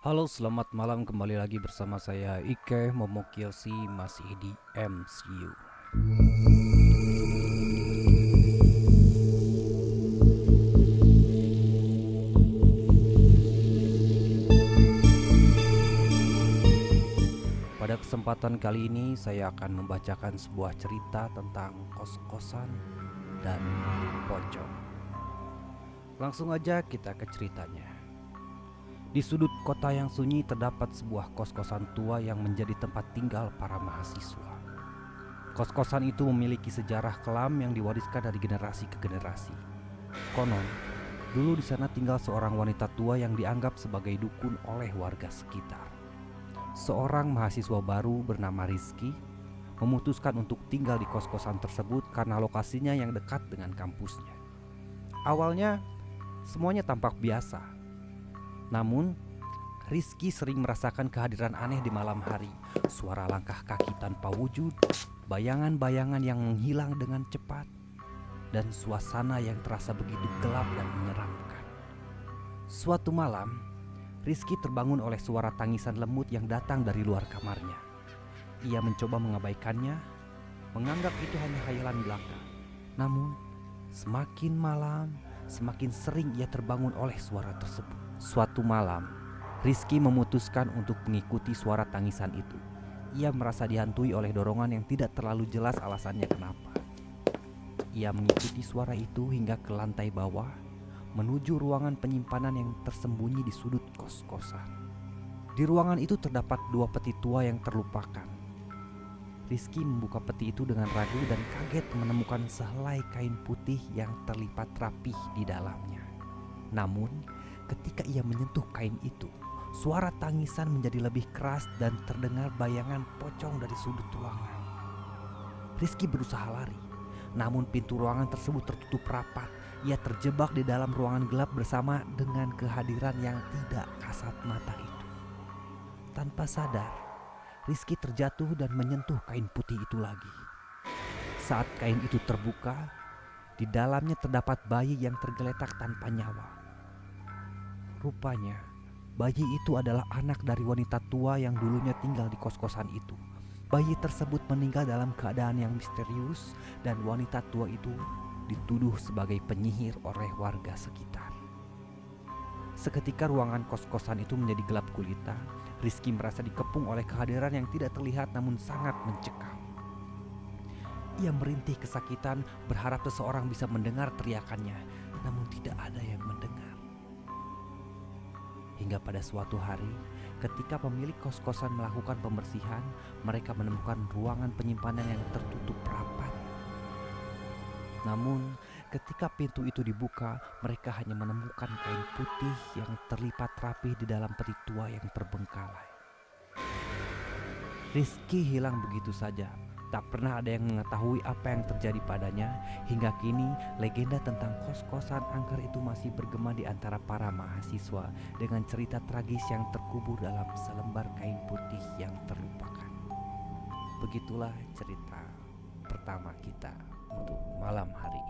Halo, selamat malam, kembali lagi bersama saya Ike Momokyoshi, masih di MCU. Pada kesempatan kali ini saya akan membacakan sebuah cerita tentang kos-kosan dan pocong. Langsung aja kita ke ceritanya. Di sudut kota yang sunyi terdapat sebuah kos-kosan tua yang menjadi tempat tinggal para mahasiswa. Kos-kosan itu memiliki sejarah kelam yang diwariskan dari generasi ke generasi. Konon, dulu di sana tinggal seorang wanita tua yang dianggap sebagai dukun oleh warga sekitar. Seorang mahasiswa baru bernama Rizky memutuskan untuk tinggal di kos-kosan tersebut karena lokasinya yang dekat dengan kampusnya. Awalnya, semuanya tampak biasa. Namun, Rizky sering merasakan kehadiran aneh di malam hari, suara langkah kaki tanpa wujud, bayangan-bayangan yang menghilang dengan cepat, dan suasana yang terasa begitu gelap dan menyeramkan. Suatu malam, Rizky terbangun oleh suara tangisan lembut yang datang dari luar kamarnya. Ia mencoba mengabaikannya, menganggap itu hanya khayalan belaka. Namun, semakin malam, semakin sering ia terbangun oleh suara tersebut. Suatu malam, Rizky memutuskan untuk mengikuti suara tangisan itu. Ia merasa dihantui oleh dorongan yang tidak terlalu jelas alasannya kenapa. Ia mengikuti suara itu hingga ke lantai bawah, menuju ruangan penyimpanan yang tersembunyi di sudut kos-kosan. Di ruangan itu terdapat dua peti tua yang terlupakan. Rizky membuka peti itu dengan ragu dan kaget menemukan sehelai kain putih yang terlipat rapih di dalamnya. Namun, ketika ia menyentuh kain itu, suara tangisan menjadi lebih keras dan terdengar bayangan pocong dari sudut ruangan. Rizky berusaha lari, namun pintu ruangan tersebut tertutup rapat. Ia terjebak di dalam ruangan gelap bersama dengan kehadiran yang tidak kasat mata itu. Tanpa sadar, Rizky terjatuh dan menyentuh kain putih itu lagi. Saat kain itu terbuka, di dalamnya terdapat bayi yang tergeletak tanpa nyawa. Rupanya, bayi itu adalah anak dari wanita tua yang dulunya tinggal di kos-kosan itu. Bayi tersebut meninggal dalam keadaan yang misterius dan wanita tua itu dituduh sebagai penyihir oleh warga sekitar. Seketika ruangan kos-kosan itu menjadi gelap gulita. Rizky merasa dikepung oleh kehadiran yang tidak terlihat namun sangat mencekam. Ia merintih kesakitan, berharap seseorang bisa mendengar teriakannya, namun tidak ada yang mendengar. Hingga pada suatu hari, ketika pemilik kos-kosan melakukan pembersihan, mereka menemukan ruangan penyimpanan yang tertutup rapat. Namun, ketika pintu itu dibuka, mereka hanya menemukan kain putih yang terlipat rapih di dalam peti tua yang terbengkalai. Rizky hilang begitu saja. Tak pernah ada yang mengetahui apa yang terjadi padanya. Hingga kini, legenda tentang kos-kosan angker itu masih bergema di antara para mahasiswa dengan cerita tragis yang terkubur dalam selembar kain putih yang terlupakan. Begitulah cerita pertama kita untuk malam hari ini.